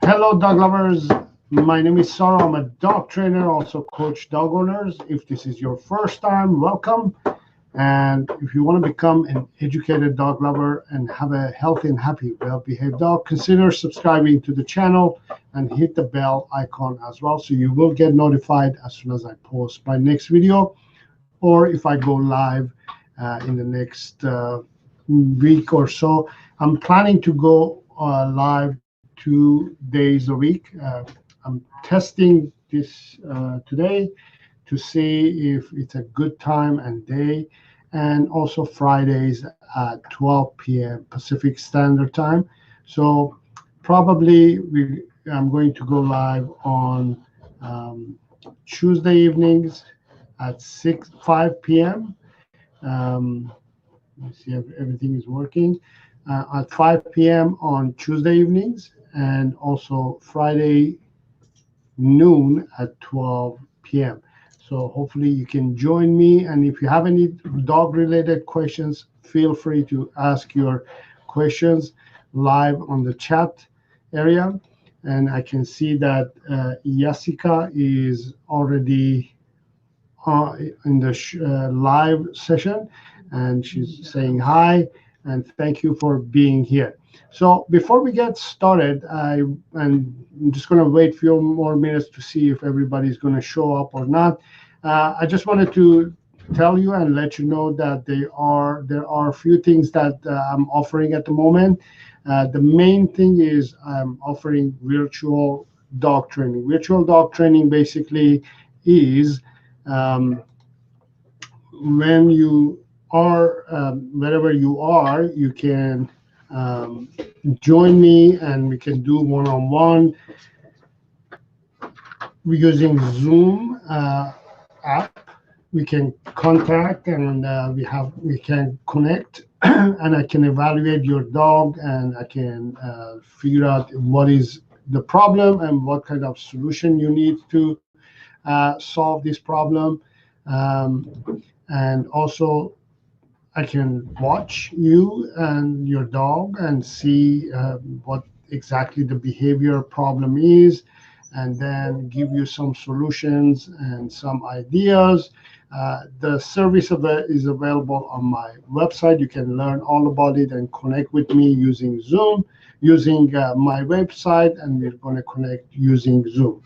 Hello, dog lovers. My name is Saro. I'm a dog trainer, also coach dog owners. If this is your first time, welcome. And if you want to become an educated dog lover and have a healthy and happy, well-behaved dog, consider subscribing to the channel and hit the bell icon as well, so you will get notified as soon as I post my next video, or if I go live in the next week or so. I'm planning to go live 2 days a week. I'm testing this today to see if it's a good time and day, and also Fridays at 12 p.m. Pacific Standard Time. So probably I'm going to go live on Tuesday evenings at 5 p.m. Let's see if everything is working. At 5 p.m. on Tuesday evenings, and also Friday noon at 12 p.m. So hopefully you can join me. And if you have any dog-related questions, feel free to ask your questions live on the chat area. And I can see that Jessica is already in the live session, and she's saying hi and thank you for being here. So before we get started, I'm just going to wait a few more minutes to see if everybody's going to show up or not. I just wanted to tell you and let you know that there are a few things that I'm offering at the moment. The main thing is I'm offering virtual dog training. Virtual dog training basically is when you are wherever you are, you can join me and we can do one-on-one. We're using Zoom app. We can contact and we can connect and I can evaluate your dog, and I can figure out what is the problem and what kind of solution you need to solve this problem. And also I can watch you and your dog and see what exactly the behavior problem is, and then give you some solutions and some ideas. The service of it is available on my website. You can learn all about it and connect with me using Zoom, using my website, and we're going to connect using Zoom.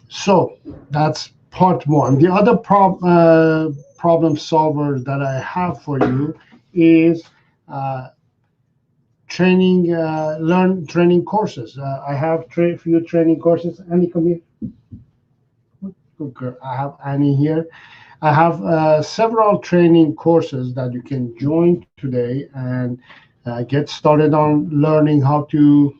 So that's part one. The other problem solver that I have for you is training courses. I have few training courses. Annie, come here. Okay, I have Annie here. I have several training courses that you can join today and get started on learning how to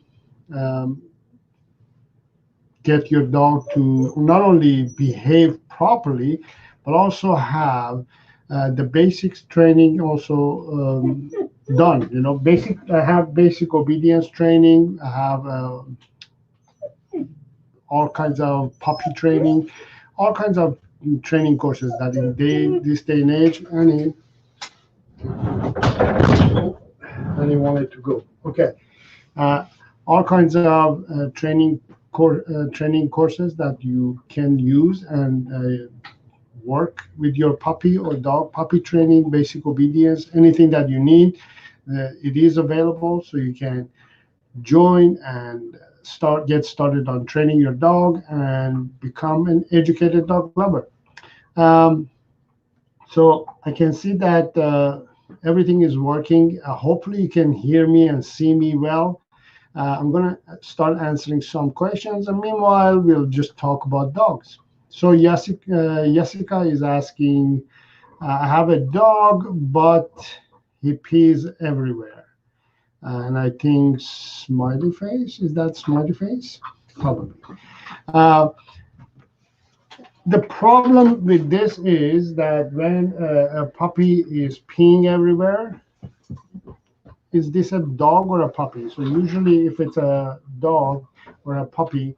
get your dog to not only behave properly, but also have the basics training also done. You know, I have basic obedience training. I have all kinds of puppy training, all kinds of training courses that in this day and age, Annie wanted to go. Okay, all kinds of training courses that you can use and work with your puppy or dog. Puppy training, basic obedience, anything that you need, it is available, so you can join and get started on training your dog and become an educated dog lover. So I can see that everything is working. Hopefully you can hear me and see me well. I'm going to start answering some questions, and meanwhile we'll just talk about dogs. So Jessica is asking, I have a dog, but he pees everywhere. And I think smiley face, is that smiley face? Probably. The problem with this is that when a puppy is peeing everywhere, is this a dog or a puppy? So usually if it's a dog or a puppy,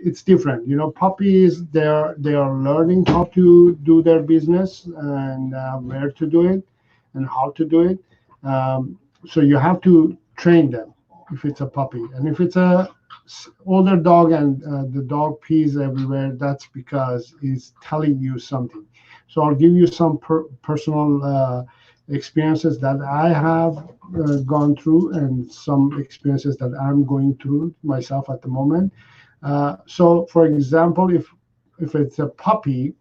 it's different. You know, puppies, they are learning how to do their business and where to do it and how to do it. So you have to train them. if it's a puppy. And if it's a older dog and the dog pees everywhere, that's because he's telling you something. So I'll give you some personal experiences that I have gone through, and some experiences that I'm going through myself at the moment. So for example, if it's a puppy,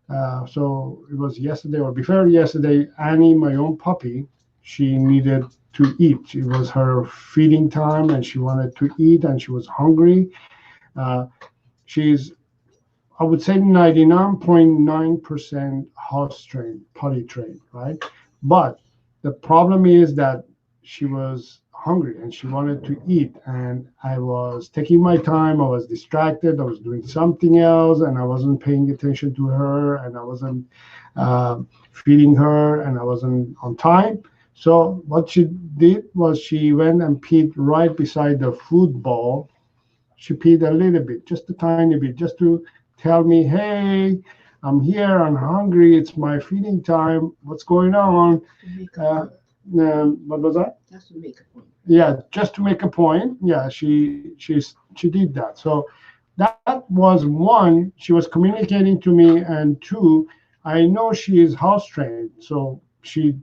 so it was yesterday or before yesterday, Annie, my own puppy, she needed to eat. It was her feeding time and she wanted to eat and she was hungry. Uh, she's, I would say, 99.9% house trained, potty trained, right? But the problem is that she was hungry and she wanted to eat. And I was taking my time, I was distracted, I was doing something else, and I wasn't paying attention to her, and I wasn't feeding her, and I wasn't on time. So what she did was she went and peed right beside the food bowl. She peed a little bit, just a tiny bit, just to tell me, hey, I'm here, I'm hungry, it's my feeding time, what's going on? What was that? Just to make a point. Yeah, just to make a point. Yeah, she did that. So that was one, she was communicating to me, and two, I know she is house trained, so she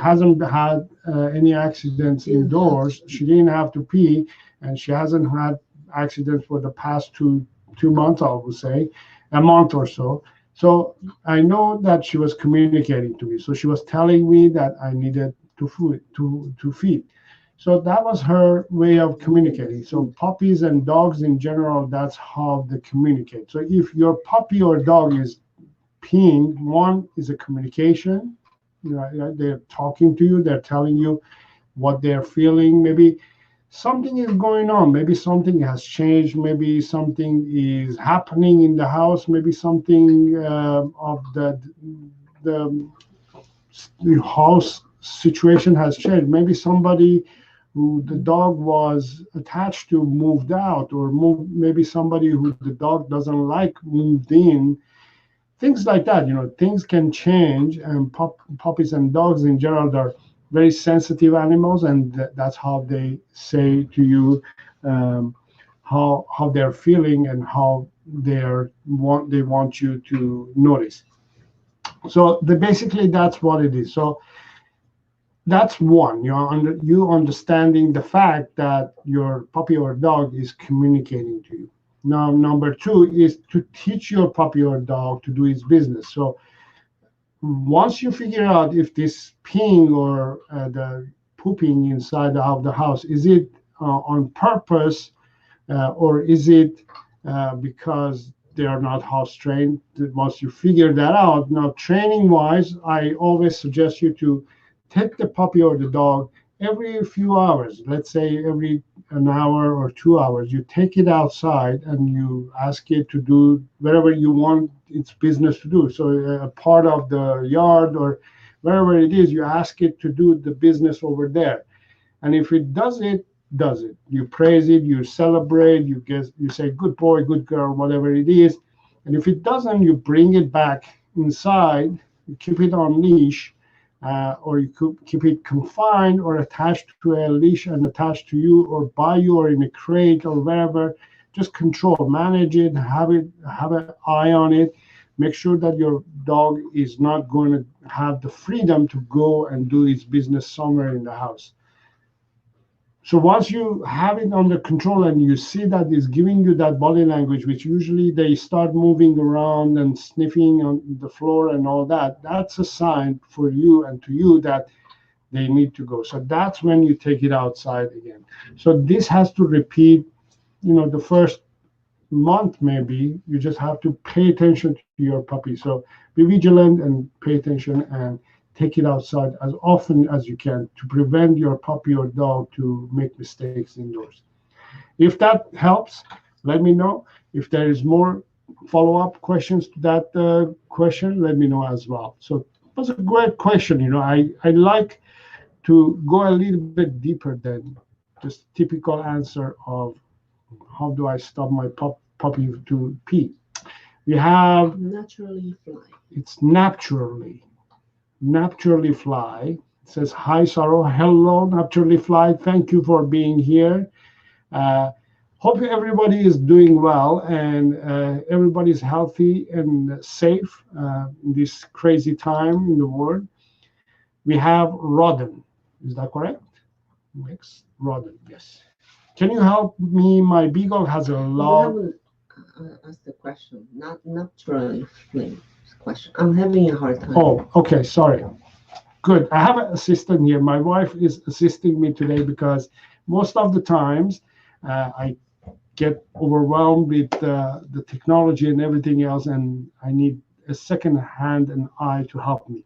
hasn't had any accidents indoors. She didn't have to pee, and she hasn't had accidents for the past two months, I would say, a month or so. So I know that she was communicating to me. So she was telling me that I needed to feed. So that was her way of communicating. So puppies and dogs in general, that's how they communicate. So if your puppy or dog is peeing, one is a communication. They're talking to you. They're telling you what they're feeling. Maybe something is going on. Maybe something has changed. Maybe something is happening in the house. Maybe something of the house situation has changed. Maybe somebody who the dog was attached to moved out, or maybe somebody who the dog doesn't like moved in. Things like that. Things can change, and puppies and dogs in general are very sensitive animals, and that's how they say to you how they're feeling and how they want you to notice. So basically that's what it is. So that's one, you understanding the fact that your puppy or dog is communicating to you. Now, number two is to teach your puppy or dog to do its business. So once you figure out if this peeing or the pooping inside of the house, is it on purpose, or is it because they are not house trained? Once you figure that out, now training wise, I always suggest you to take the puppy or the dog every few hours. Let's say every an hour or 2 hours, you take it outside and you ask it to do wherever you want its business to do. So a part of the yard or wherever it is, you ask it to do the business over there. And if it does it, you praise it, you celebrate, you say good boy, good girl, whatever it is. And if it doesn't, you bring it back inside, you keep it on leash, or you could keep it confined or attached to a leash and attached to you or by you or in a crate or wherever. Just control, manage it, have an eye on it. Make sure that your dog is not going to have the freedom to go and do its business somewhere in the house. So once you have it under control and you see that it's giving you that body language, which usually they start moving around and sniffing on the floor and all that, that's a sign for you and to you that they need to go. So that's when you take it outside again. So this has to repeat, the first month maybe. You just have to pay attention to your puppy. So be vigilant and pay attention and take it outside as often as you can to prevent your puppy or dog to make mistakes indoors. If that helps, let me know. If there is more follow-up questions to that question, let me know as well. So it was a great question. I like to go a little bit deeper than just typical answer of how do I stop my puppy to pee. We have Naturally fly. It's naturally fly. says, hi, Saro. Hello, Naturally Fly. Thank you for being here. Hope everybody is doing well and everybody's healthy and safe in this crazy time in the world. We have Rodden. Is that correct? Next, Rodden, yes. Can you help me? My beagle has a long... You haven't asked the question, not trying question. I'm having a hard time. Oh, okay, sorry. Good. I have an assistant here. My wife is assisting me today because most of the times I get overwhelmed with the technology and everything else, and I need a second hand and eye to help me.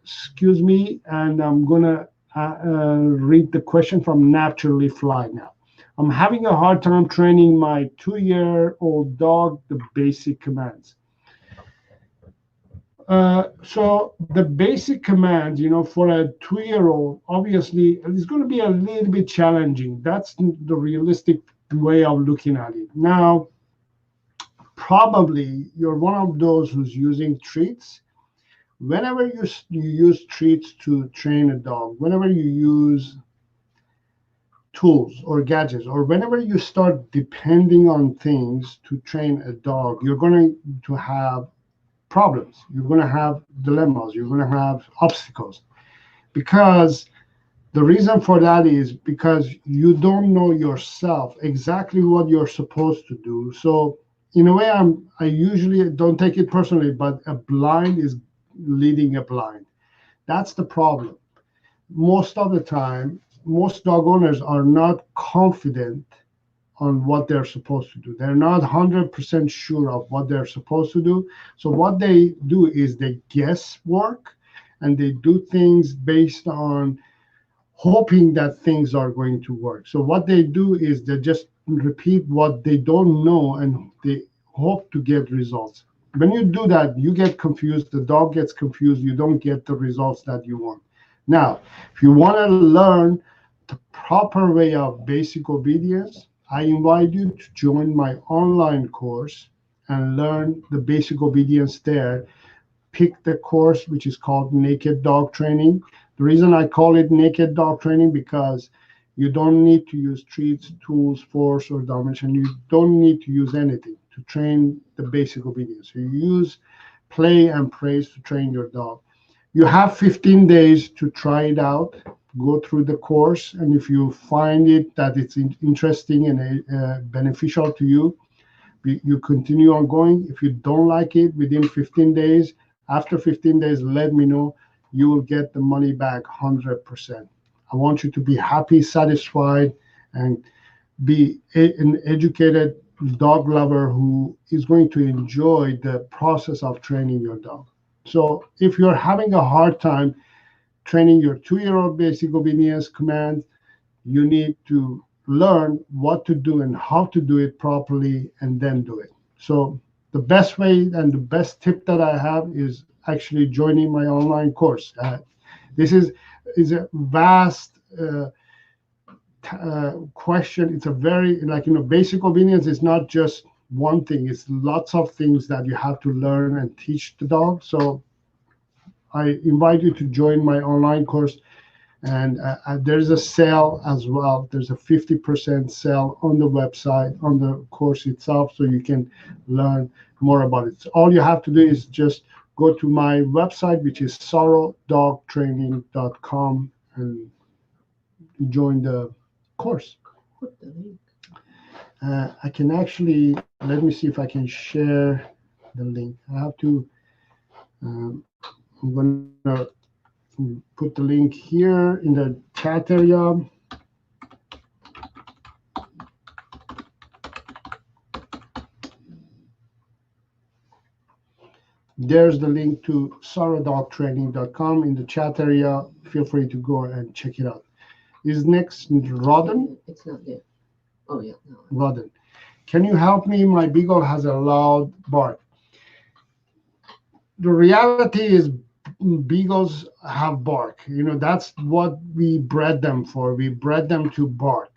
Excuse me, and I'm gonna read the question from Naturally Fly now. I'm having a hard time training my 2-year-old dog the basic commands. So the basic commands, for a 2-year-old, obviously, it's going to be a little bit challenging. That's the realistic way of looking at it. Now, probably you're one of those who's using treats. Whenever you use treats to train a dog, whenever you use tools or gadgets, or whenever you start depending on things to train a dog, you're going to have problems. You're going to have dilemmas. You're going to have obstacles, because the reason for that is because you don't know yourself exactly what you're supposed to do. So in a way, I usually don't take it personally, but a blind is leading a blind. That's the problem. Most of the time, most dog owners are not confident on what they're supposed to do. They're not 100% sure of what they're supposed to do. So what they do is they guess work, and they do things based on hoping that things are going to work. So what they do is they just repeat what they don't know, and they hope to get results. When you do that, you get confused, the dog gets confused, you don't get the results that you want. Now, if you want to learn the proper way of basic obedience, I invite you to join my online course and learn the basic obedience there. Pick the course, which is called Naked Dog Training. The reason I call it Naked Dog Training, because you don't need to use treats, tools, force, or domination. You don't need to use anything to train the basic obedience. You use play and praise to train your dog. You have 15 days to try it out. Go through the course, and if you find it that it's interesting and beneficial to you, you continue on going. If you don't like it within 15 days, after 15 days, let me know. You will get the money back 100%. I want you to be happy, satisfied, and be an educated dog lover who is going to enjoy the process of training your dog. So if you're having a hard time training your 2-year-old basic obedience commands, you need to learn what to do and how to do it properly, and then do it. So the best way and the best tip that I have is actually joining my online course. This is a vast question. It's a very, basic obedience is not just one thing. It's lots of things that you have to learn and teach the dog. So I invite you to join my online course, and there's a sale as well. There's a 50% sale on the website, on the course itself, so you can learn more about it. So all you have to do is just go to my website, which is sarodogtraining.com, and join the course. I can actually, let me see if I can share the link. I have to, I'm going to put the link here in the chat area. There's the link to sarodogtraining.com in the chat area. Feel free to go and check it out. Is next Rodden? It's not there. Oh, yeah. No. Rodden. Can you help me? My beagle has a loud bark. The reality is beagles have bark. That's what we bred them for. We bred them to bark.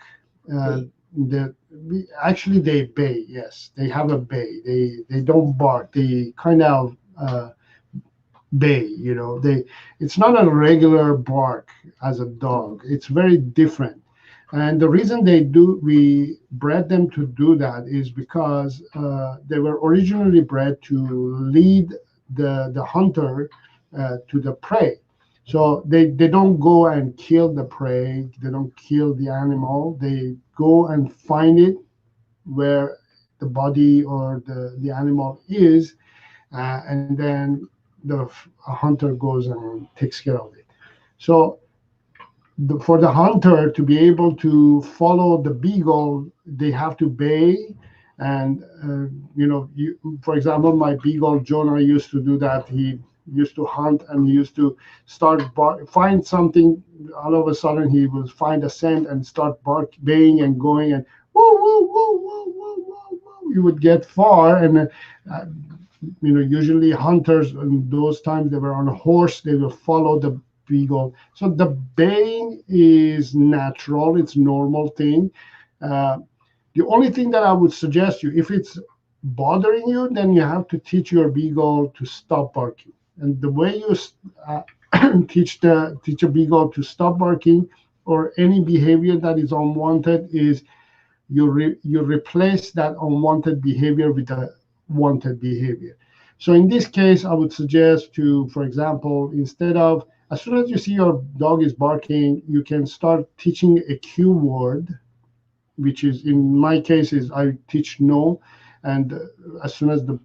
Actually, they bay. Yes, they have a bay. They don't bark. They kind of bay. It's not a regular bark as a dog. It's very different. And the reason we bred them to do that is because they were originally bred to lead the hunter to the prey. So they don't go and kill the prey. They don't kill the animal. They go and find it where the body or the animal is, and then the hunter goes and takes care of it. So for the hunter to be able to follow the beagle, they have to bay. And for example, my beagle Jonah used to do that. He used to hunt, and he used to start find something. All of a sudden, he will find a scent and start baying and going, and woo woo woo woo woo woo woo. You would get far, and usually hunters in those times, they were on a horse. They will follow the beagle. So the baying is natural. It's normal thing. The only thing that I would suggest you, if it's bothering you, then you have to teach your beagle to stop barking. And the way you teach a beagle to stop barking or any behavior that is unwanted is you replace that unwanted behavior with a wanted behavior. So in this case, I would suggest to, for example, instead of, as soon as you see your dog is barking, you can start teaching a cue word, which is, in my case, is I teach no. And as soon as the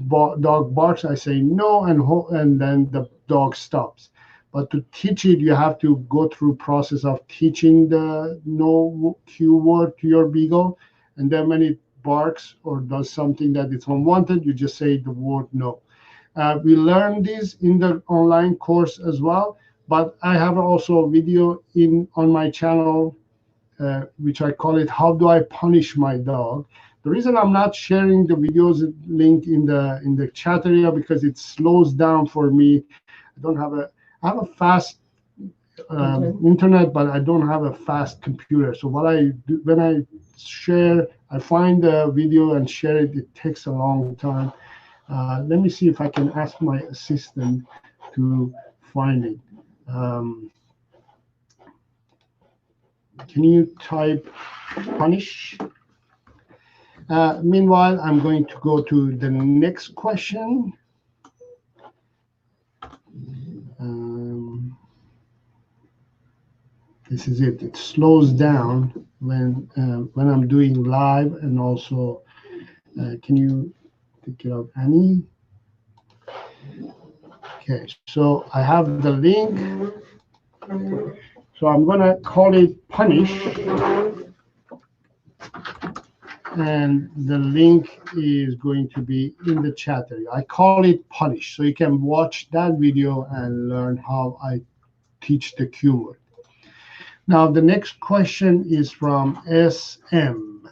dog barks, I say no, and then the dog stops. But to teach it, you have to go through process of teaching the no cue word to your beagle. And then when it barks or does something that is unwanted, you just say the word no. We learned this in the online course as well, but I have also a video on my channel, which I call it "How Do I Punish My Dog?" The reason I'm not sharing the videos link in the chat area because it slows down for me. I have a fast internet, but I don't have a fast computer. So what I do when I share, I find the video and share it. It takes a long time. Let me see if I can ask my assistant to find it. Can you type punish? Meanwhile, I'm going to go to the next question. This is it. It slows down when I'm doing live, and also, can you take it out, Annie? Okay, so I have the link. So I'm gonna call it punish, and the link is going to be in the chat area. I call it punish, so you can watch that video and learn how I teach the cue word. Now, the next question is from SM.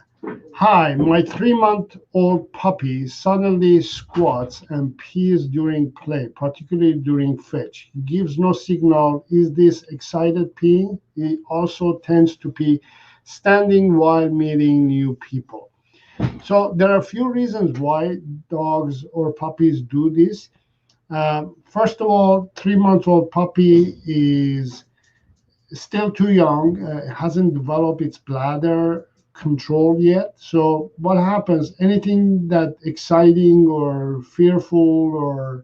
Hi, my 3-month-old puppy suddenly squats and pees during play, particularly during fetch. He gives no signal. Is this excited peeing? He also tends to pee standing while meeting new people. So there are a few reasons why dogs or puppies do this. First of all, 3-month-old puppy is still too young, hasn't developed its bladder control yet. So what happens, anything that exciting or fearful or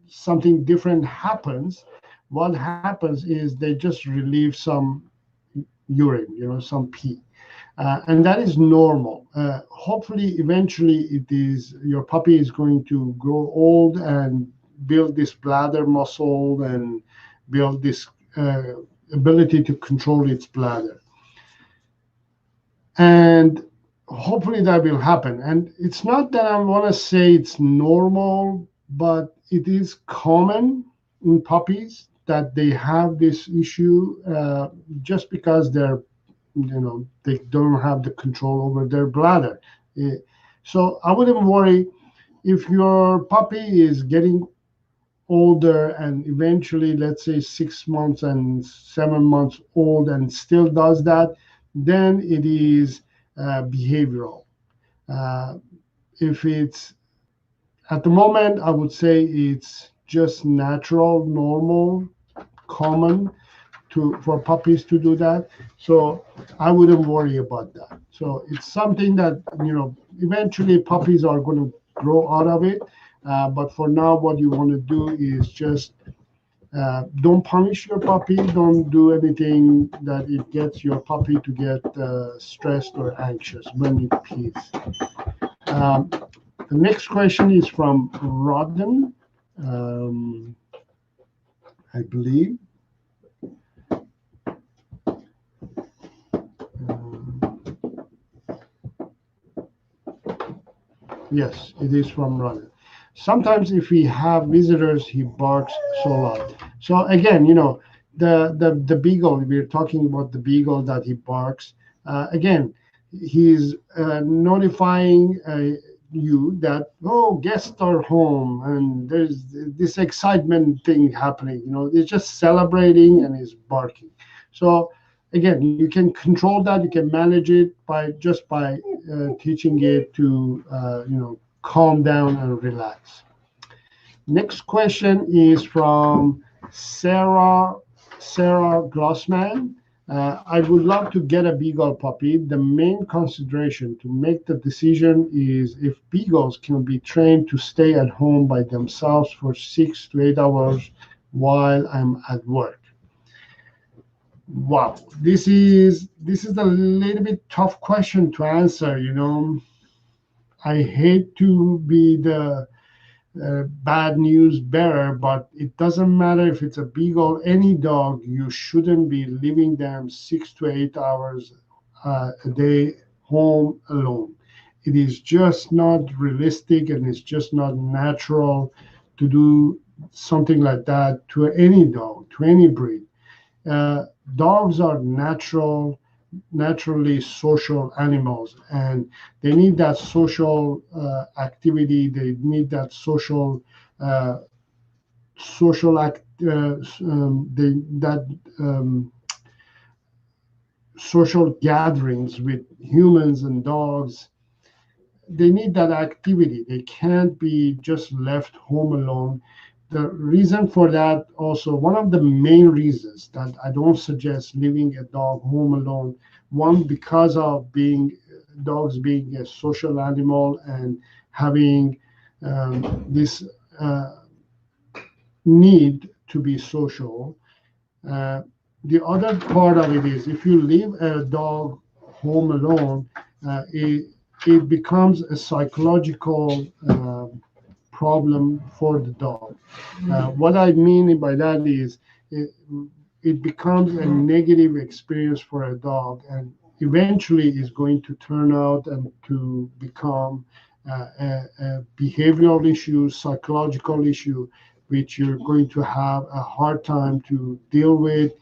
something different happens, what happens is they just relieve some urine, some pee. And that is normal. Hopefully, eventually, your puppy is going to grow old and build this bladder muscle and build this ability to control its bladder. And hopefully that will happen. And it's not that I want to say it's normal, but it is common in puppies that they have this issue just because they don't have the control over their bladder. So I wouldn't worry if your puppy is getting older and eventually, let's say 6 months and 7 months old and still does that, then it is behavioral. If it's At the moment, I would say it's just natural, normal, common for puppies to do that. So I wouldn't worry about that. So it's something that, eventually puppies are going to grow out of it. But for now, what you want to do is just don't punish your puppy. Don't do anything that it gets your puppy to get stressed or anxious when it pees. Um, the next question is from Rodden, I believe. Yes, it is from Rodden. Sometimes if we have visitors, he barks so loud. So again, the beagle, we're talking about the beagle that he barks. Again, he's notifying you that, oh, guests are home and there's this excitement thing happening. It's just celebrating and he's barking. So again, you can control that. You can manage it by teaching it to calm down and relax. Next question is from Sarah Glossman. I would love to get a beagle puppy. The main consideration to make the decision is if beagles can be trained to stay at home by themselves for 6 to 8 hours while I'm at work. Wow, this is a little bit tough question to answer. I hate to be the bad news bearer, but it doesn't matter if it's a beagle, any dog, you shouldn't be leaving them 6 to 8 hours a day home alone. It is just not realistic and it's just not natural to do something like that to any dog, to any breed. Dogs are naturally social animals, and they need that social activity. They need that social act. Social gatherings with humans and dogs. They need that activity. They can't be just left home alone. The reason for that, also one of the main reasons that I don't suggest leaving a dog home alone, one, because of dogs being a social animal and having this need to be social. The other part of it is if you leave a dog home alone, it becomes a psychological problem for the dog. What I mean by that is it becomes a negative experience for a dog, and eventually is going to turn out and to become a behavioral issue, psychological issue, which you're going to have a hard time to deal with.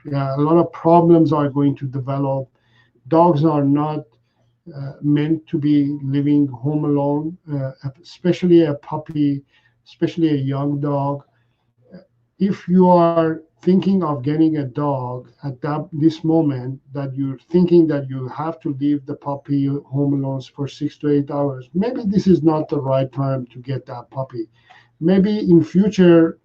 A lot of problems are going to develop. Dogs are not meant to be living home alone, especially a puppy, especially a young dog. If you are thinking of getting a dog at this moment, that you're thinking that you have to leave the puppy home alone for 6 to 8 hours, maybe this is not the right time to get that puppy. Maybe in future,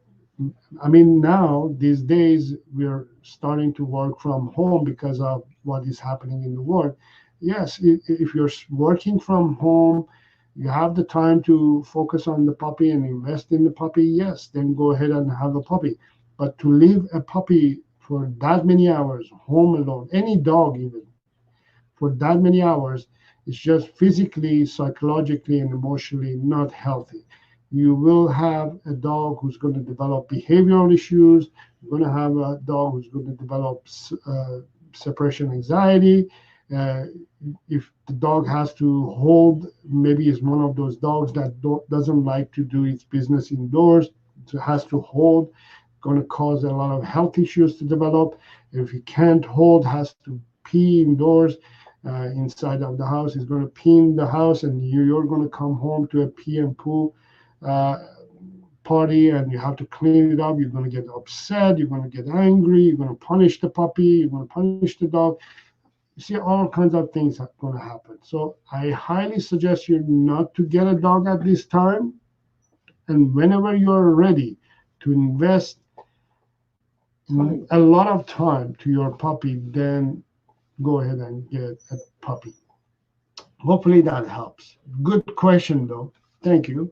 I mean, now, these days, we're starting to work from home because of what is happening in the world. Yes, if you're working from home, you have the time to focus on the puppy and invest in the puppy, yes, then go ahead and have a puppy. But to leave a puppy for that many hours home alone, any dog even, for that many hours, it's just physically, psychologically, and emotionally not healthy. You will have a dog who's going to develop behavioral issues. You're going to have a dog who's going to develop separation anxiety. Uh, if the dog has to hold, maybe it's one of those dogs that doesn't like to do its business indoors, so has to hold, going to cause a lot of health issues to develop. If he can't hold, has to pee indoors, inside of the house, he's going to pee in the house, and you're going to come home to a pee and poo uh, party, and you have to clean it up. You're going to get upset. You're going to get angry. You're going to punish the puppy. You're going to punish the dog. You see, all kinds of things are going to happen. So I highly suggest you not to get a dog at this time. And whenever you're ready to invest Time. a lot of time to your puppy, then go ahead and get a puppy. Hopefully that helps. Good question, though. Thank you.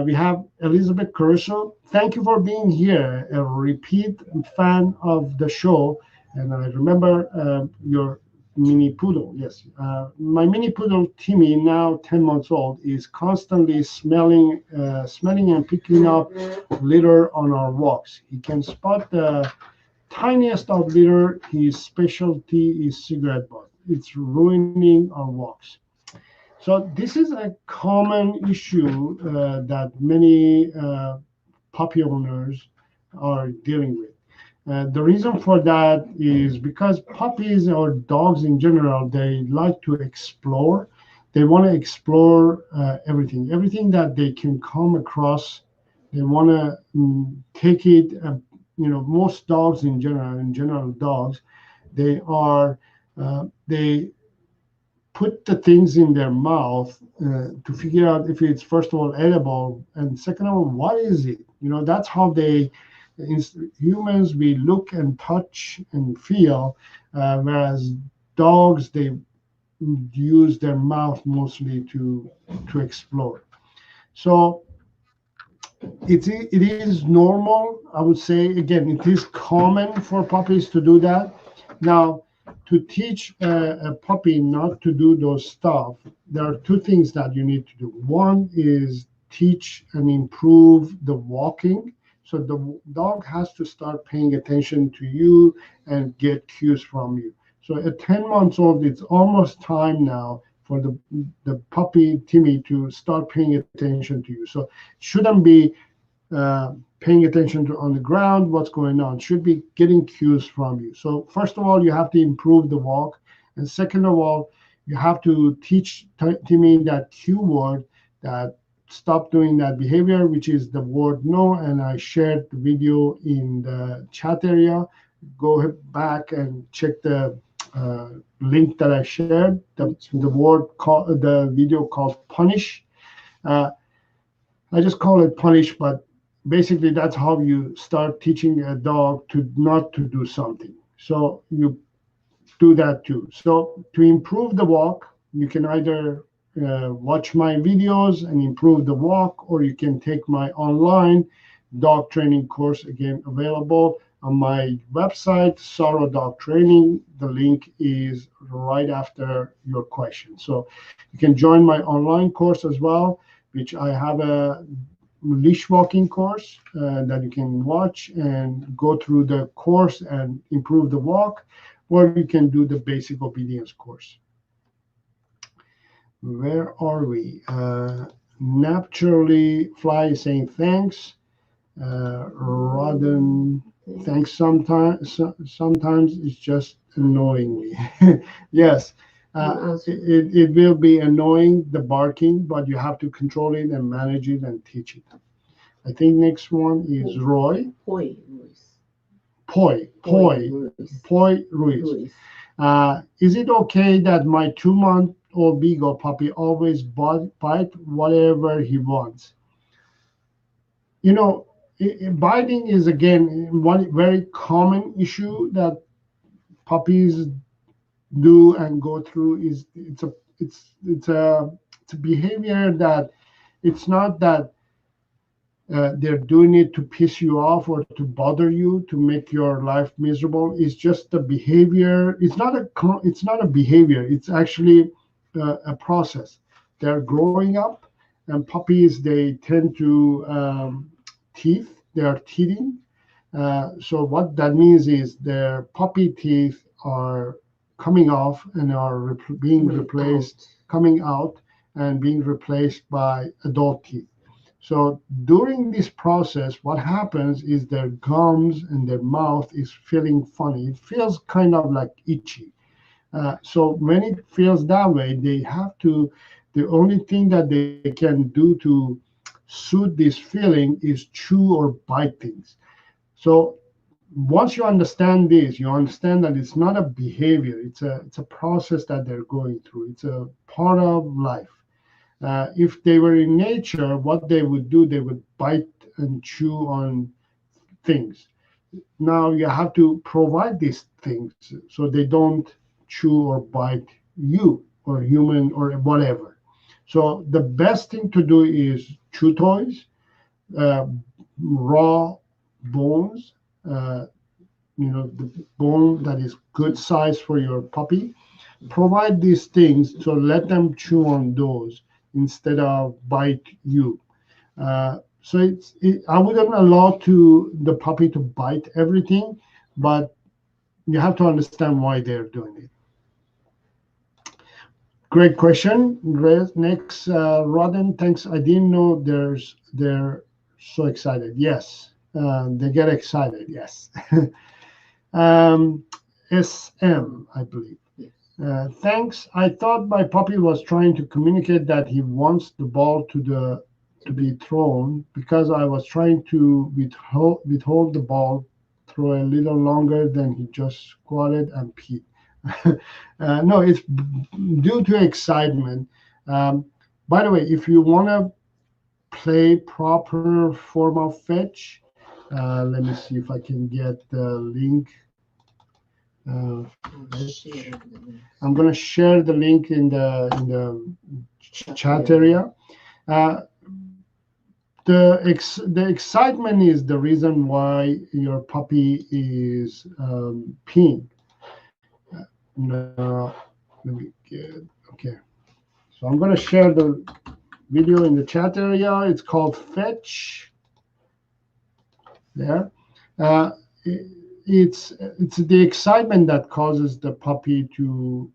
We have Elizabeth Caruso. Thank you for being here, a repeat fan of the show. And I remember your mini poodle. Yes, my mini poodle Timmy, now 10 months old, is constantly smelling and picking up litter on our walks. He can spot the tiniest of litter. His specialty is cigarette butt. It's ruining our walks. So this is a common issue that many puppy owners are dealing with. The reason for that is because puppies or dogs in general, they like to explore. They want to explore everything that they can come across. They want to take it. Most dogs in general dogs, they put the things in their mouth to figure out if it's first of all edible and second of all what is it. That's how humans, we look and touch and feel, whereas dogs, they use their mouth mostly to explore. So it is normal, I would say. Again, it is common for puppies to do that. Now, to teach a puppy not to do those stuff, there are two things that you need to do. One is teach and improve the walking. So the dog has to start paying attention to you and get cues from you. So at 10 months old, it's almost time now for the puppy Timmy to start paying attention to you. So it shouldn't be paying attention to on the ground what's going on. Should be getting cues from you. So first of all, you have to improve the walk, and second of all, you have to teach Timmy that cue word, that stop doing that behavior, which is the word no. And I shared the video in the chat area. Go back and check the link that I shared. The video called punish. Uh, I just call it punish, but basically that's how you start teaching a dog to not to do something. So you do that too. So to improve the walk, you can either watch my videos and improve the walk, or you can take my online dog training course, again available on my website, Saro Dog Training. The link is right after your question. So you can join my online course as well, which I have a leash walking course that you can watch and go through the course and improve the walk, or you can do the basic obedience course. Where are we? Naturally Fly is saying thanks. Rodden, thanks. Sometimes it's just annoying me. Yes, it will be annoying, the barking, but you have to control it and manage it and teach it. I think next one is Roy. Poi Ruiz. Poi Ruiz. Is it okay that my 2-month-old beagle puppy always bite whatever he wants? Biting is again one very common issue that puppies do and go through. It's a behavior that it's not that they're doing it to piss you off or to bother you, to make your life miserable. It's just the behavior. It's not a behavior. It's actually a process. They're growing up, and puppies, they tend to teeth. They are teething. So what that means is their puppy teeth are coming off and are being replaced, coming out and being replaced by adult teeth. So during this process, what happens is their gums and their mouth is feeling funny. It feels kind of like itchy. So when it feels that way, the only thing that they can do to soothe this feeling is chew or bite things. So once you understand this, you understand that it's not a behavior. It's a process that they're going through. It's a part of life. If they were in nature, what they would do, they would bite and chew on things. Now you have to provide these things so they don't chew or bite you or human or whatever. So the best thing to do is chew toys, uh, raw bones, uh, the bone that is good size for your puppy. Provide these things, so let them chew on those instead of bite you. So I wouldn't allow the puppy to bite everything, but you have to understand why they're doing it. Great question. Next, Rodden, thanks. I didn't know they're so excited. Yes, they get excited. Yes. SM, I believe. Yes. Thanks. I thought my puppy was trying to communicate that he wants the ball to be thrown because I was trying to withhold the ball throw a little longer than he just squatted and peed. No, it's due to excitement. Um, by the way, if you want to play proper form of fetch, let me see if I can get the link. I'm going to share the link in the chat area. The excitement is the reason why your puppy is peeing. Now, let me get, okay. So I'm going to share the video in the chat area. It's called Fetch. There. It's the excitement that causes the puppy to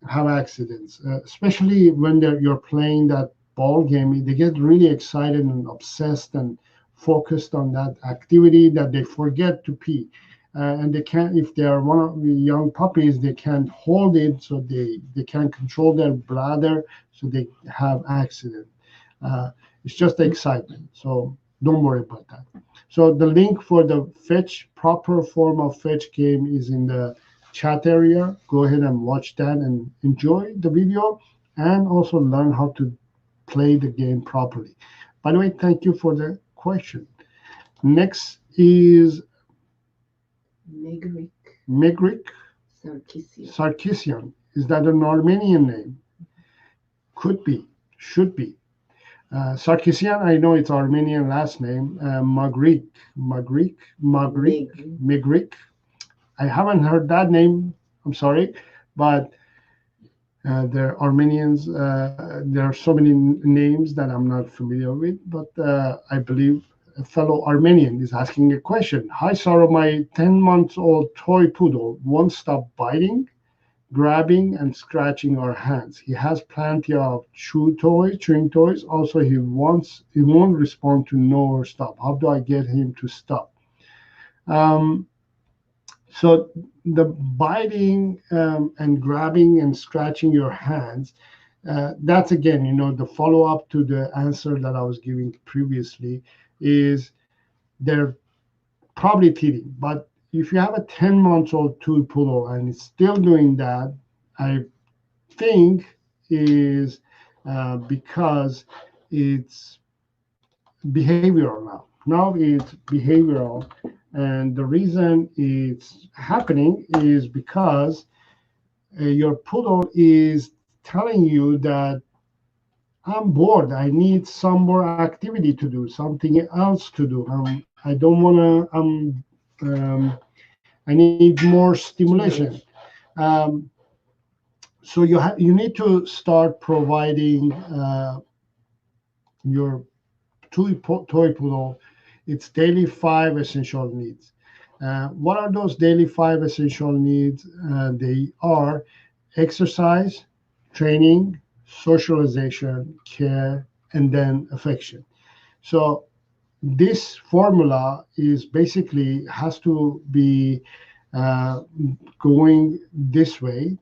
have accidents, especially when you're playing that ball game. They get really excited and obsessed and focused on that activity that they forget to pee. And they can't, if they are one of the young puppies, they can't hold it, so they can't control their bladder, so they have accident. It's just the excitement, so don't worry about that. So the link for the fetch, proper form of fetch game is in the chat area. Go ahead and watch that and enjoy the video and also learn how to play the game properly. By the way, thank you for the question. Next is Megrik Sarkisian. Is that an Armenian name? Could be, should be. Sarkisian, I know it's Armenian last name. Megrik. I haven't heard that name. I'm sorry, but they're Armenians. There are so many names that I'm not familiar with, but I believe a fellow Armenian is asking a question. Hi, Saro, my 10-month-old toy poodle won't stop biting, grabbing, and scratching our hands. He has plenty of chewing toys. Also, he won't respond to no or stop. How do I get him to stop? So the biting and grabbing and scratching your hands, that's again, the follow-up to the answer that I was giving previously is they're probably teething. But if you have a 10-month-old toy poodle and it's still doing that, I think is because it's behavioral now. Now it's behavioral. And the reason it's happening is because your poodle is telling you that I'm bored. I need some more activity to do, something else to do. I don't want to. I need more stimulation. So you need to start providing your toy poodle its daily 5 essential needs. What are those daily 5 essential needs? They are exercise, training, socialization, care, and then affection. So this formula is basically has to be going this way,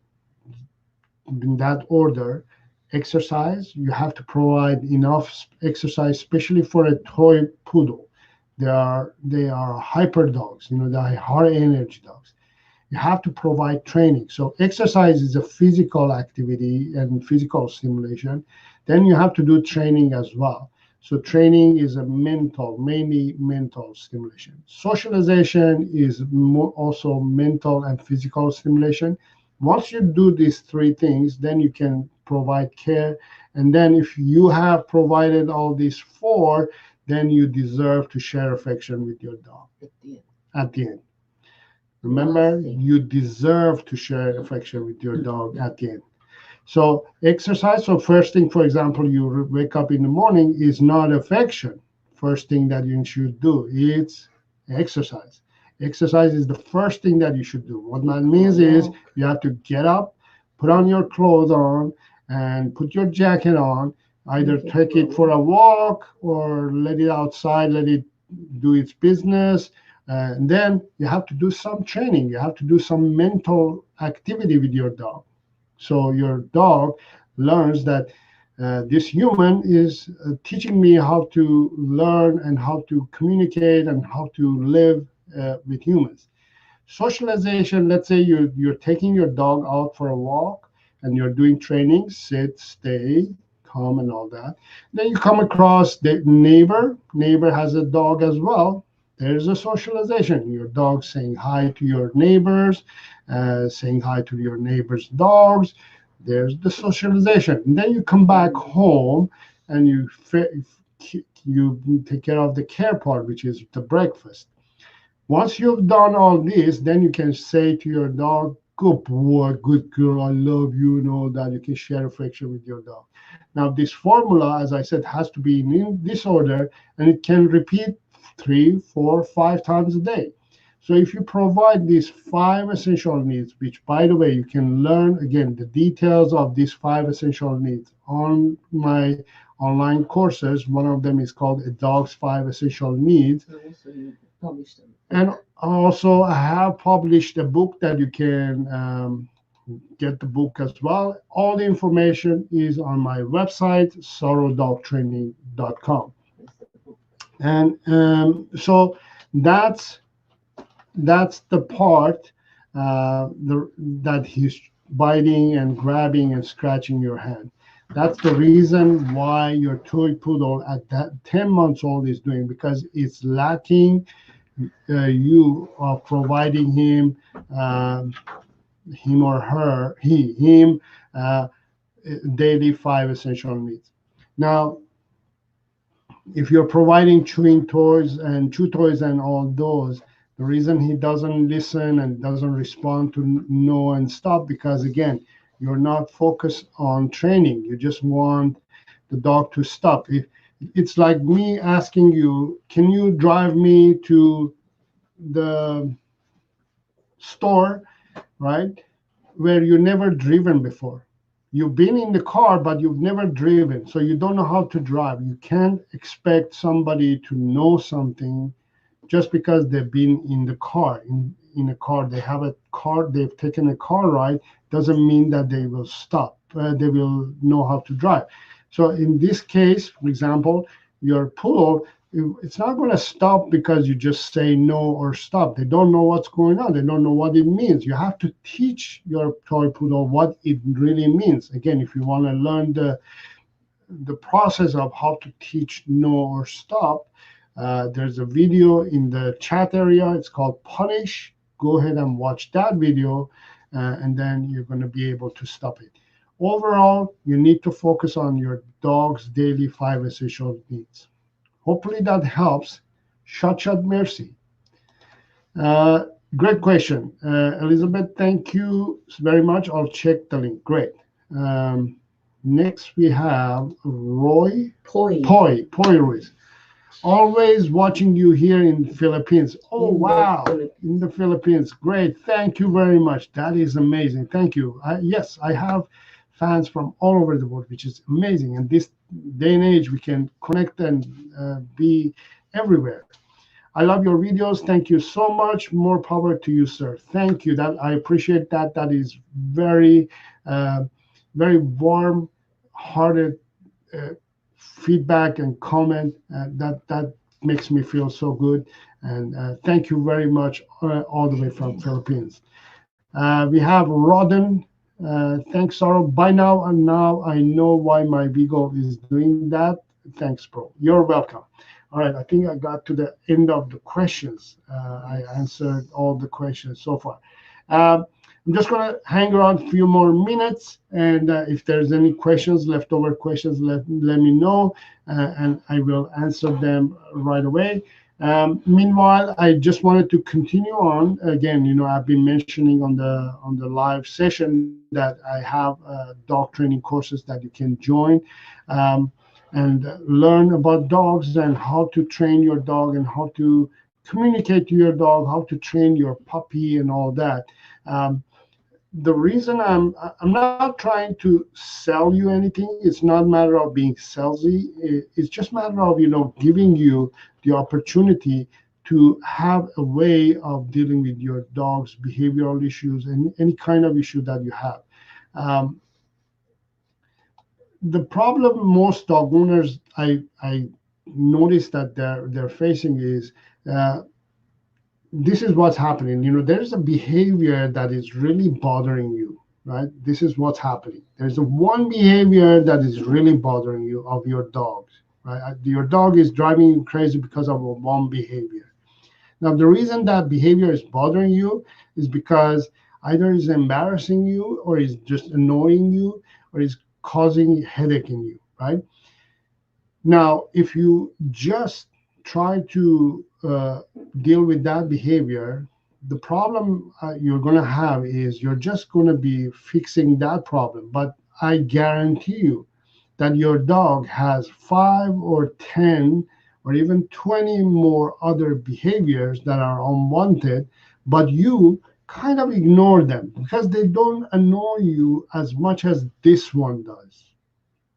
in that order. Exercise, you have to provide enough exercise, especially for a toy poodle. They are hyper dogs, they are high energy dogs. You have to provide training. So exercise is a physical activity and physical stimulation. Then you have to do training as well. So training is a mental, mainly mental stimulation. Socialization is more also mental and physical stimulation. Once you do these three things, then you can provide care. And then if you have provided all these four, then you deserve to share affection with your dog at the end. Remember, you deserve to share affection with your dog at the end. So exercise. So first thing, for example, you wake up in the morning is not affection. First thing that you should do is exercise. Exercise is the first thing that you should do. What that means is you have to get up, put on your clothes on, and put your jacket on. Either take it for a walk or let it outside, let it do its business. And then you have to do some training. You have to do some mental activity with your dog. So your dog learns that this human is teaching me how to learn and how to communicate and how to live with humans. Socialization, let's say you're taking your dog out for a walk and you're doing training, sit, stay, come, and all that. Then you come across the neighbor. Neighbor has a dog as well. There's a socialization. Your dog saying hi to your neighbors, saying hi to your neighbors' dogs. There's the socialization. And then you come back home and you take care of the care part, which is the breakfast. Once you've done all this, then you can say to your dog, good boy, good girl, I love you, and all that. You can share affection with your dog. Now, this formula, as I said, has to be in this order, and it can repeat 3, 4, 5 times a day. So if you provide these 5 essential needs, which, by the way, you can learn, again, the details of these 5 essential needs on my online courses. One of them is called A Dog's 5 Essential Needs. And also, I have published a book that you can get the book as well. All the information is on my website, sarodogtraining.com. And so that's the part that he's biting and grabbing and scratching your hand. That's the reason why your toy poodle at that 10 months old is doing, because it's lacking you are providing him or her, him daily 5 essential needs. Now, if you're providing chewing toys and chew toys and all those, the reason he doesn't listen and doesn't respond to no and stop, because again, you're not focused on training. You just want the dog to stop. It's like me asking you, can you drive me to the store, right, where you've never driven before? You've been in the car, but you've never driven, so you don't know how to drive. You can't expect somebody to know something just because they've been in the car. In a car, they have a car, they've taken a car ride, doesn't mean that they will stop. They will know how to drive. So in this case, for example, your poodle, it's not going to stop because you just say no or stop. They don't know what's going on. They don't know what it means. You have to teach your toy poodle what it really means. Again, if you want to learn the process of how to teach no or stop, there's a video in the chat area. It's called Punish. Go ahead and watch that video, and then you're going to be able to stop it. Overall, you need to focus on your dog's daily 5 essential needs. Hopefully that helps. Shot mercy. Great question. Elizabeth, thank you very much. I'll check the link. Great. Next, we have Roy. Poi Ruiz. Always watching you here in the Philippines. Oh, wow. In the Philippines. Great. Thank you very much. That is amazing. Thank you. Yes, I have fans from all over the world, which is amazing. And this day and age, we can connect and be everywhere. I love your videos. Thank you so much. More power to you, sir. Thank you. That I appreciate that. That is very, very warm-hearted feedback and comment. That makes me feel so good. And thank you very much, all the way from Philippines. We have Rodden. Thanks, Saro. By now, and now I know why my beagle is doing that. Thanks, bro. You're welcome. All right, I think I got to the end of the questions. I answered all the questions so far. Uh, I'm just going to hang around a few more minutes, and if there's any questions, leftover questions, let me know, and I will answer them right away. Meanwhile, I just wanted to continue on. Again, I've been mentioning on the live session that I have dog training courses that you can join. Um, and learn about dogs and how to train your dog and how to communicate to your dog, how to train your puppy and all that. Um, the reason I'm not trying to sell you anything. It's not a matter of being salesy. It's just a matter of giving you the opportunity to have a way of dealing with your dog's behavioral issues and any kind of issue that you have. Um, the problem most dog owners I notice that they're facing is uh, this is what's happening. There's a behavior that is really bothering you, right? This is what's happening. There's a one behavior that is really bothering you of your dogs, right? Your dog is driving you crazy because of a one behavior. Now, the reason that behavior is bothering you is because either it's embarrassing you or it's just annoying you or it's causing headache in you, right? Now, if you just try to deal with that behavior, the problem you're going to have is you're just going to be fixing that problem. But I guarantee you that your dog has 5 or 10 or even 20 more other behaviors that are unwanted, but you kind of ignore them because they don't annoy you as much as this one does.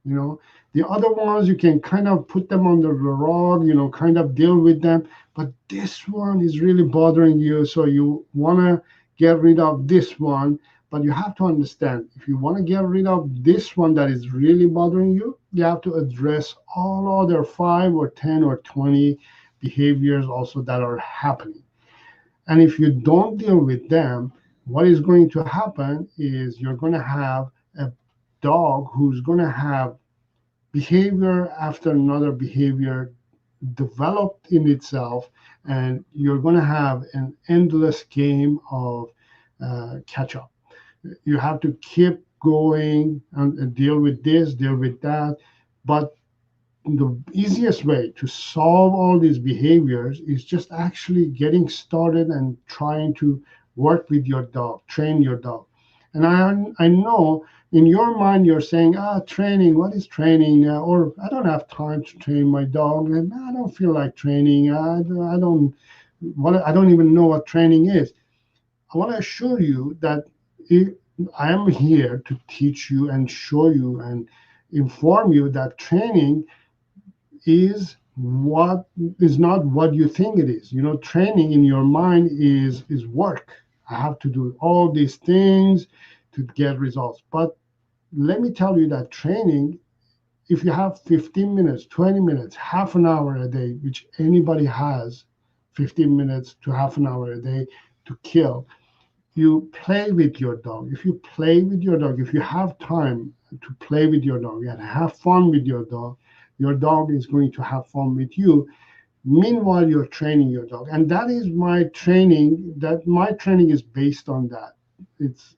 You know, the other ones you can kind of put them under the rug, kind of deal with them. But this one is really bothering you. So you want to get rid of this one. But you have to understand if you want to get rid of this one that is really bothering you, you have to address all other 5 or 10 or 20 behaviors also that are happening. And if you don't deal with them, what is going to happen is you're going to have a dog who's going to have behavior after another behavior developed in itself, and you're going to have an endless game of catch up. You have to keep going and deal with this, deal with that. But the easiest way to solve all these behaviors is just actually getting started and trying to work with your dog, train your dog. And I know in your mind you're saying, training, what is training? Or I don't have time to train my dog. And I don't feel like training. I don't even know what training is. I want to assure you that if I am here to teach you and show you and inform you that training what is not what you think it is. Training in your mind is work. I have to do all these things to get results. But let me tell you that training, if you have 15 minutes, 20 minutes, half an hour a day, which anybody has 15 minutes to half an hour a day to kill, you play with your dog. If you play with your dog, if you have time to play with your dog and have fun with your dog is going to have fun with you. Meanwhile, you're training your dog. And that is my training. That my training is based on that. It's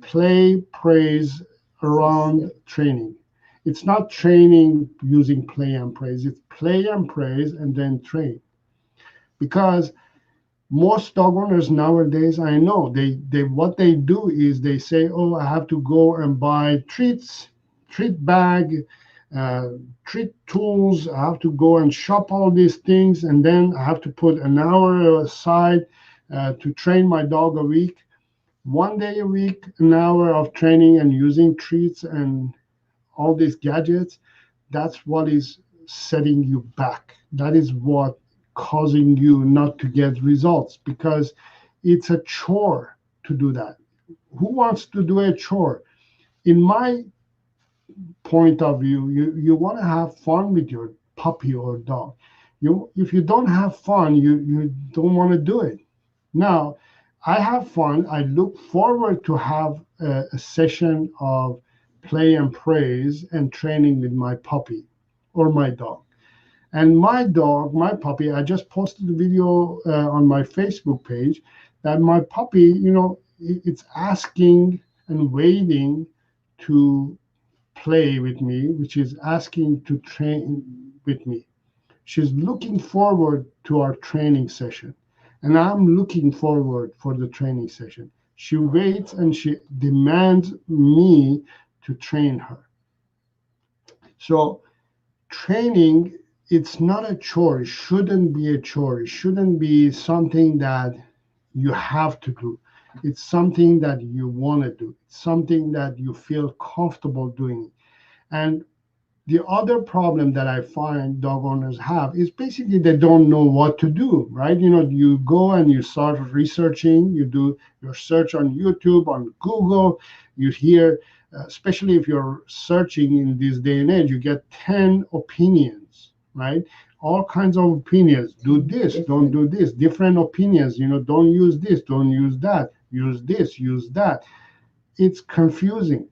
play, praise around training. It's not training using play and praise. It's play and praise and then train. Because most dog owners nowadays, I know they what they do is they say, oh, I have to go and buy treats, treat bag, uh, treat tools. I have to go and shop all these things, and then I have to put an hour aside to train my dog a week. One day a week, an hour of training and using treats and all these gadgets. That's what is setting you back. That is what causing you not to get results because it's a chore to do that. Who wants to do a chore? In my point of view, you want to have fun with your puppy or dog. If you don't have fun, you don't want to do it. Now, I have fun. I look forward to have a session of play and praise and training with my puppy or my dog. And my dog, my puppy, I just posted a video on my Facebook page that my puppy, it's asking and waiting to play with me, which is asking to train with me. She's looking forward to our training session, and I'm looking forward for the training session. She waits and she demands me to train her. So training, it's not a chore. It shouldn't be a chore. It shouldn't be something that you have to do. It's something that you want to do. It's something that you feel comfortable doing. And the other problem that I find dog owners have is basically they don't know what to do, right? You go and you start researching, you do your search on YouTube, on Google, you hear, especially if you're searching in this day and age, you get 10 opinions, right? All kinds of opinions. Do this, don't do this, different opinions, don't use this, don't use that, use this, use that. It's confusing.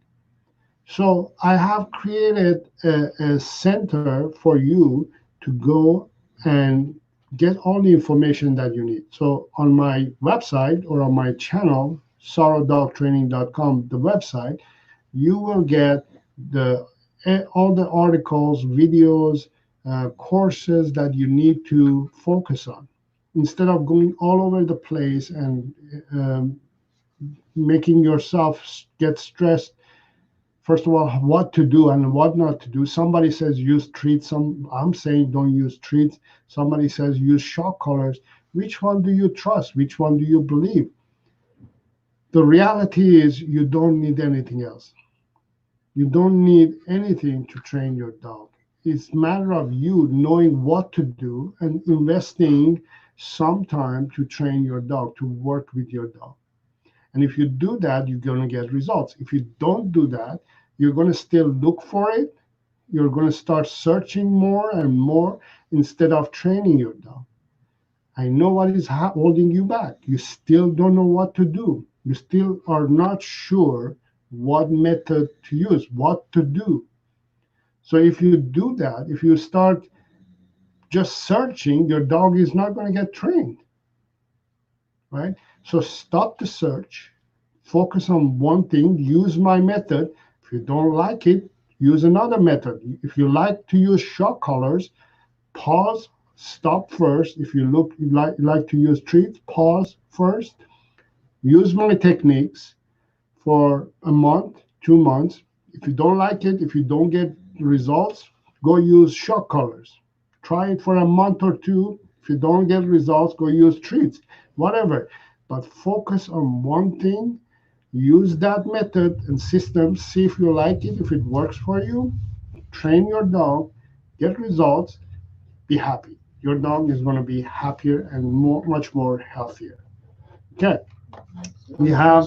So I have created a center for you to go and get all the information that you need. So on my website or on my channel, sarodogtraining.com, the website, you will get all the articles, videos, courses that you need to focus on. Instead of going all over the place and making yourself get stressed. First of all, what to do and what not to do. Somebody says use treats. I'm saying don't use treats. Somebody says use shock collars. Which one do you trust? Which one do you believe? The reality is you don't need anything else. You don't need anything to train your dog. It's a matter of you knowing what to do and investing some time to train your dog, to work with your dog. And if you do that, you're going to get results. If you don't do that, you're going to still look for it. You're going to start searching more and more instead of training your dog. I know what is holding you back. You still don't know what to do. You still are not sure what method to use, what to do. So if you do that, if you start just searching, your dog is not going to get trained, right? So stop the search, focus on one thing, use my method. If you don't like it, use another method. If you like to use shock collars, pause, stop first. If you like to use treats, pause first. Use my techniques for a month, 2 months. If you don't like it, if you don't get results, go use shock collars. Try it for a month or two. If you don't get results, go use treats, whatever. But focus on one thing, use that method and system, see if you like it, if it works for you, train your dog, get results, be happy. Your dog is going to be happier and much more healthier. Okay, we have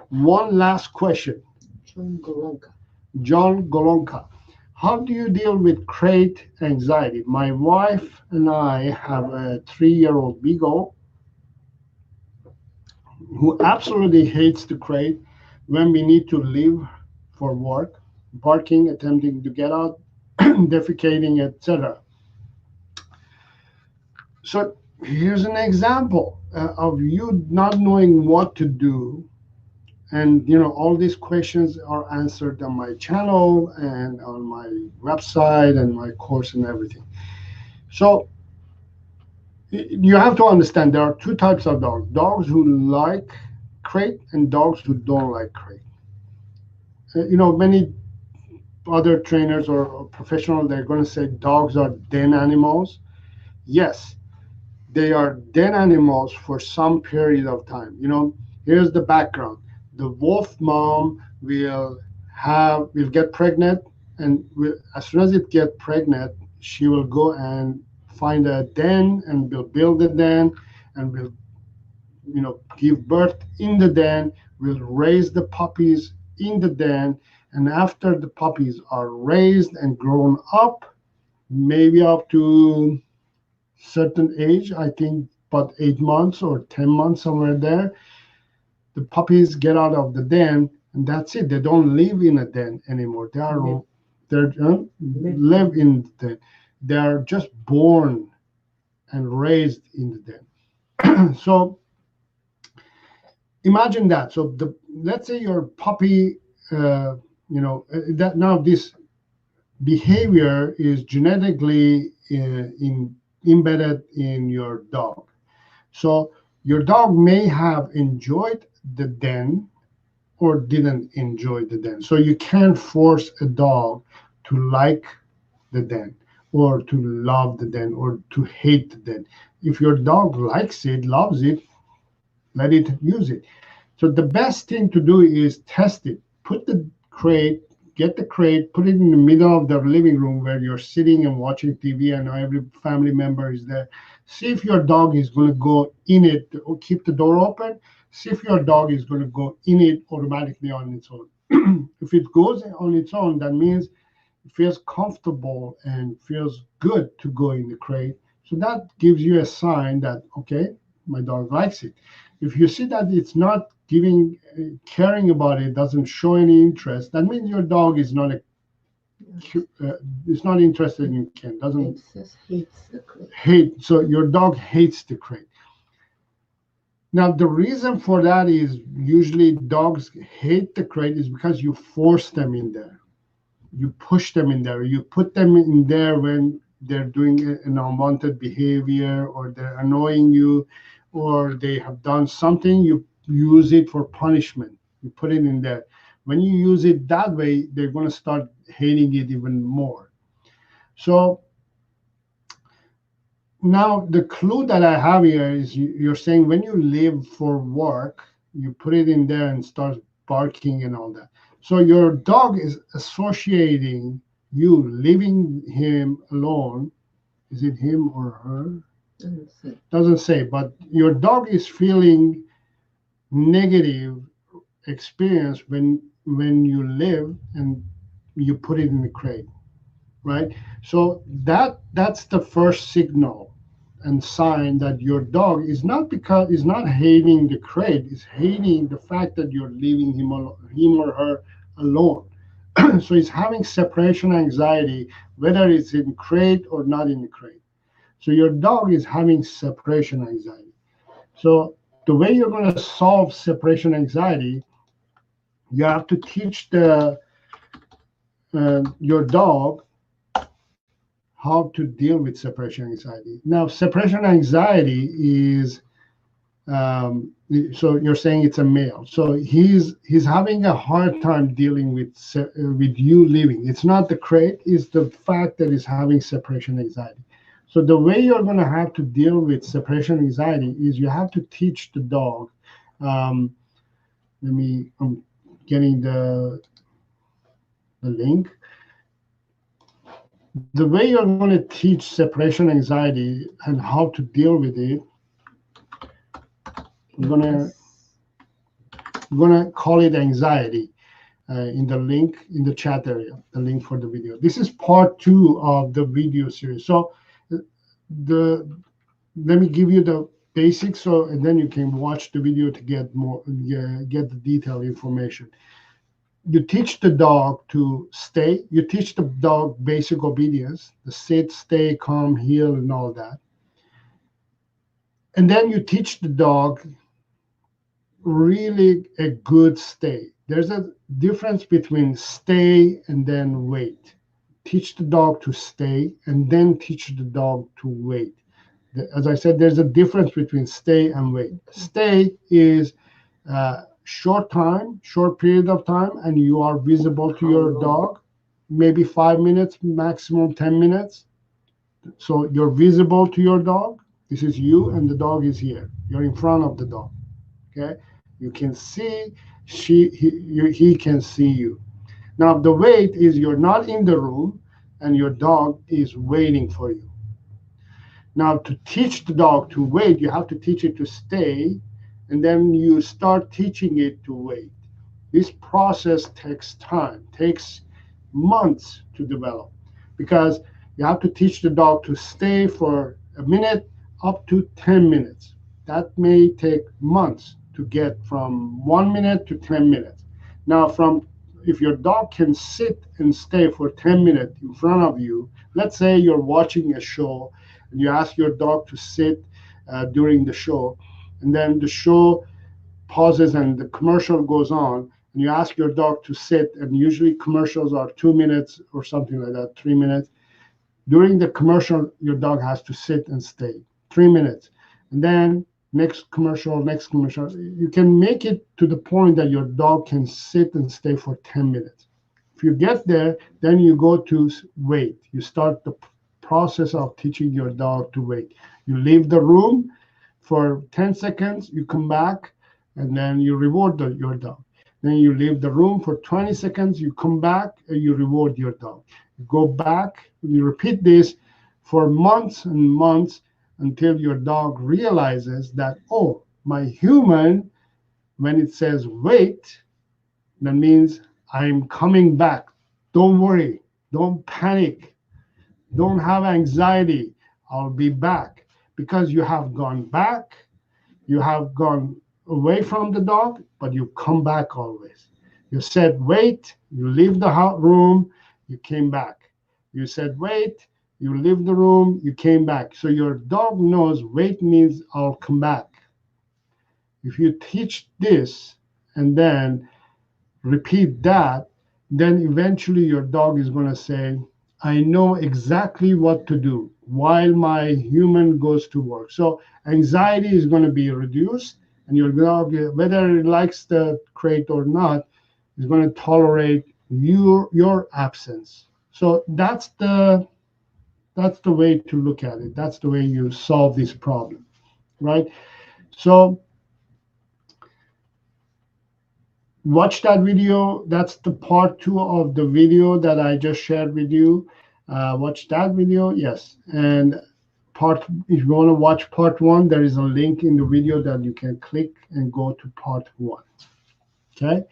one last question. John Golonka. How do you deal with crate anxiety? My wife and I have a 3-year-old beagle who absolutely hates the crate when we need to leave for work, barking, attempting to get out, defecating, etc. So here's an example of you not knowing what to do. And all these questions are answered on my channel and on my website and my course and everything. So you have to understand there are two types of dogs: dogs who like crate and dogs who don't like crate. Many other trainers or professionals, they're going to say dogs are den animals. Yes, they are den animals for some period of time. Here's the background. The wolf mom will get pregnant, and as soon as it gets pregnant, she will go and find a den and will build a den and will give birth in the den, will raise the puppies in the den, and after the puppies are raised and grown up, maybe up to certain age, I think about 8 months or 10 months, somewhere there, the puppies get out of the den, and that's it. They don't live in a den anymore. They're live in the den. They are just born and raised in the den. So imagine that. So let's say your puppy, that now this behavior is genetically embedded in your dog. So your dog may have enjoyed the den or didn't enjoy the den. So you can't force a dog to like the den or to love the den or to hate the den. If your dog likes it, loves it, let it use it. So the best thing to do is test it. Get the crate, put it in the middle of the living room where you're sitting and watching TV and every family member is there. See if your dog is going to go in it, or keep the door open. See if your dog is going to go in it automatically on its own. If it goes on its own, that means it feels comfortable and feels good to go in the crate. So that gives you a sign that, okay, my dog likes it. If you see that it's not caring about it, doesn't show any interest, that means your dog is not it's not interested in Ken. Doesn't It says hates the crate. hate. So your dog hates the crate. Now the reason for that is usually dogs hate the crate is because you force them in there, you push them in there, you put them in there when they're doing an unwanted behavior or they're annoying you, or they have done something. You use it for punishment. You put it in there. When you use it that way, they're going to start hating it even more. So now the clue that I have here is you're saying when you leave for work, you put it in there and start barking and all that. So your dog is associating you leaving him alone. Is it him or her? Doesn't say, but your dog is feeling negative experience when you live and you put it in the crate, right? So that's the first signal and sign that your dog is not hating the crate, is hating the fact that you're leaving him or her alone. So he's having separation anxiety, whether it's in crate or not in the crate. So your dog is having separation anxiety. So the way you're going to solve separation anxiety, you have to teach your dog how to deal with separation anxiety. Now, separation anxiety is so you're saying it's a male. So he's having a hard time dealing with you leaving. It's not the crate; it's the fact that he's having separation anxiety. So the way you're going to have to deal with separation anxiety is you have to teach the dog. I'm getting the link. The way you're going to teach separation anxiety and how to deal with it, I'm gonna call it anxiety in the link in the chat area, the link for the video. This is part 2 of the video series. So let me give you the basics, and then you can watch the video to get the detailed information. You teach the dog to stay. You teach the dog basic obedience, the sit, stay, calm, heel, and all that. And then you teach the dog really a good stay. There's a difference between stay and then wait. Teach the dog to stay and then teach the dog to wait. As I said, there's a difference between stay and wait. Stay is short period of time, and you are visible to your dog, maybe 5 minutes, maximum 10 minutes. So you're visible to your dog. This is you, and the dog is here. You're in front of the dog. Okay, you can see, he can see you. Now the wait is you're not in the room, and your dog is waiting for you. Now to teach the dog to wait, you have to teach it to stay, and then you start teaching it to wait. This process takes time, takes months to develop, because you have to teach the dog to stay for a minute up to 10 minutes. That may take months to get from 1 minute to 10 minutes. Now, if your dog can sit and stay for 10 minutes in front of you, let's say you're watching a show and you ask your dog to sit during the show, and then the show pauses and the commercial goes on, and you ask your dog to sit, and usually commercials are 2 minutes or something like that, 3 minutes. During the commercial, your dog has to sit and stay 3 minutes. And then next commercial, next commercial. You can make it to the point that your dog can sit and stay for 10 minutes. If you get there, then you go to wait. You start the process of teaching your dog to wait. You leave the room for 10 seconds, you come back, and then you reward your dog. Then you leave the room for 20 seconds, you come back, and you reward your dog. You go back, and you repeat this for months and months until your dog realizes that, oh, my human, when it says wait, that means I'm coming back. Don't worry. Don't panic. Don't have anxiety. I'll be back. Because you have gone back, you have gone away from the dog, but you come back always. You said wait, you leave the room, you came back. You said wait, you leave the room, you came back. So your dog knows wait means I'll come back. If you teach this and then repeat that, then eventually your dog is going to say, I know exactly what to do while my human goes to work. So anxiety is going to be reduced, and your dog, whether it likes the crate or not, is going to tolerate your absence. So that's the way to look at it. That's the way you solve this problem, right? So watch that video. That's the part 2 of the video that I just shared with you. Watch that video, yes. And if you want to watch part 1, there is a link in the video that you can click and go to part 1. Okay.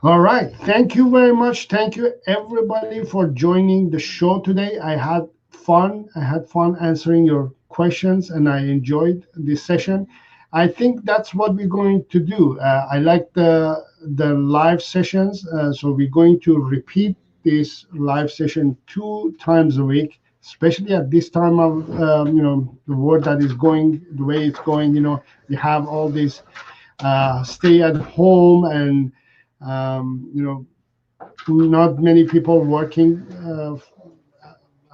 All right. Thank you very much. Thank you everybody for joining the show today. I had fun answering your questions, and I enjoyed this session. I think that's what we're going to do. I like the live sessions, so we're going to repeat this live session 2 times a week, especially at this time of the world that is going the way it's going. We have all these stay at home, and not many people working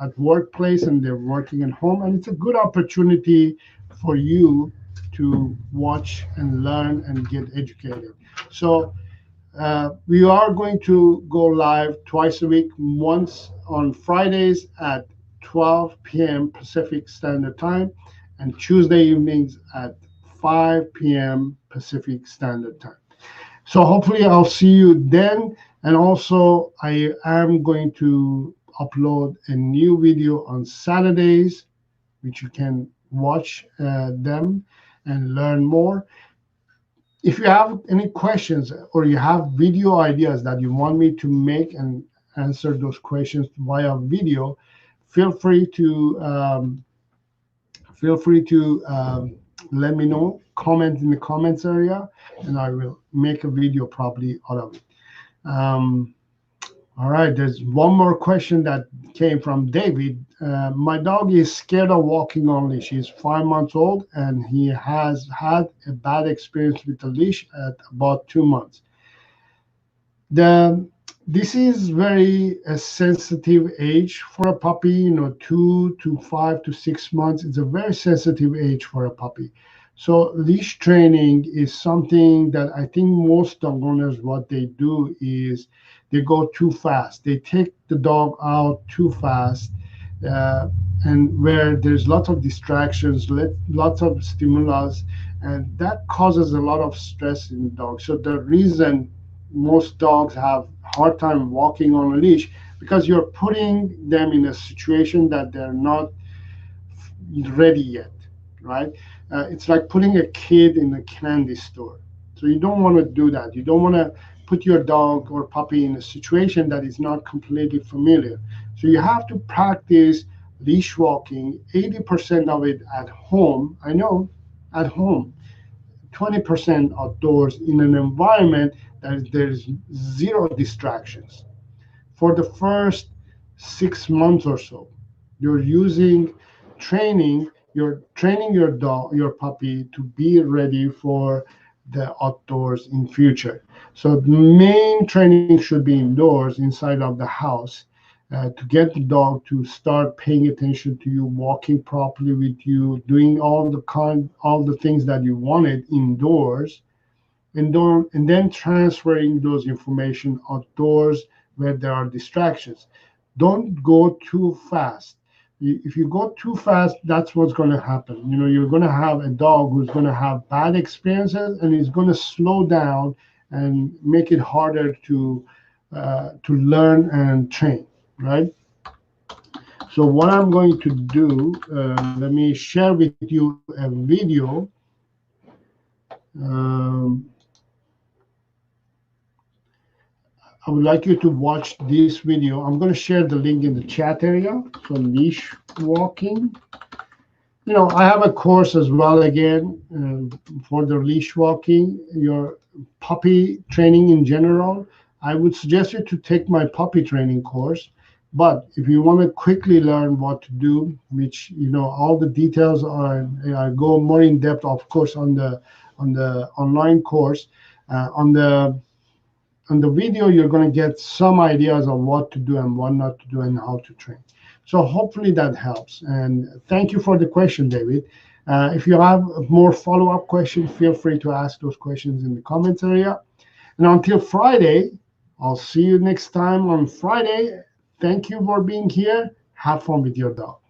at workplace, and they're working at home, and it's a good opportunity for you to watch and learn and get educated. So we are going to go live twice a week, once on Fridays at 12 p.m. Pacific Standard Time, and Tuesday evenings at 5 p.m. Pacific Standard Time. So hopefully I'll see you then. And also I am going to upload a new video on Saturdays, which you can watch them and learn more. If you have any questions or you have video ideas that you want me to make and answer those questions via video, feel free to let me know. Comment in the comments area, and I will make a video probably out of it. All right, there's one more question that came from David. My dog is scared of walking on leash. He's 5 months old, and he has had a bad experience with the leash at about 2 months. This is very a sensitive age for a puppy. 2 to 5 to 6 months. It's a very sensitive age for a puppy. So leash training is something that I think most dog owners, what they do is they go too fast. They take the dog out too fast, and where there's lots of distractions, lots of stimulus, and that causes a lot of stress in the dog. So the reason most dogs have hard time walking on a leash, because you're putting them in a situation that they're not ready yet, right? It's like putting a kid in a candy store. So you don't want to do that. You don't want to put your dog or puppy in a situation that is not completely familiar. So you have to practice leash walking, 80% of it at home. I know, at home. 20% outdoors in an environment that there's zero distractions. For the first 6 months or so, you're using training, you're training your dog, your puppy to be ready for the outdoors in future. So the main training should be indoors inside of the house, to get the dog to start paying attention to you, walking properly with you, doing all the things that you wanted indoors, and then transferring those information outdoors where there are distractions. Don't go too fast. If you go too fast, that's what's going to happen. You're going to have a dog who's going to have bad experiences, and it's going to slow down and make it harder to learn and train, right? So what I'm going to do, let me share with you a video. Um, I would like you to watch this video. I'm going to share the link in the chat area. So leash walking. I have a course as well again, for the leash walking, your puppy training in general. I would suggest you to take my puppy training course. But if you want to quickly learn what to do, which all the details are, I go more in depth, of course, on the online course. On the video, you're going to get some ideas of what to do and what not to do and how to train. So hopefully that helps. And thank you for the question, David. If you have more follow-up questions, feel free to ask those questions in the comments area. And until Friday, I'll see you next time on Friday. Thank you for being here. Have fun with your dog.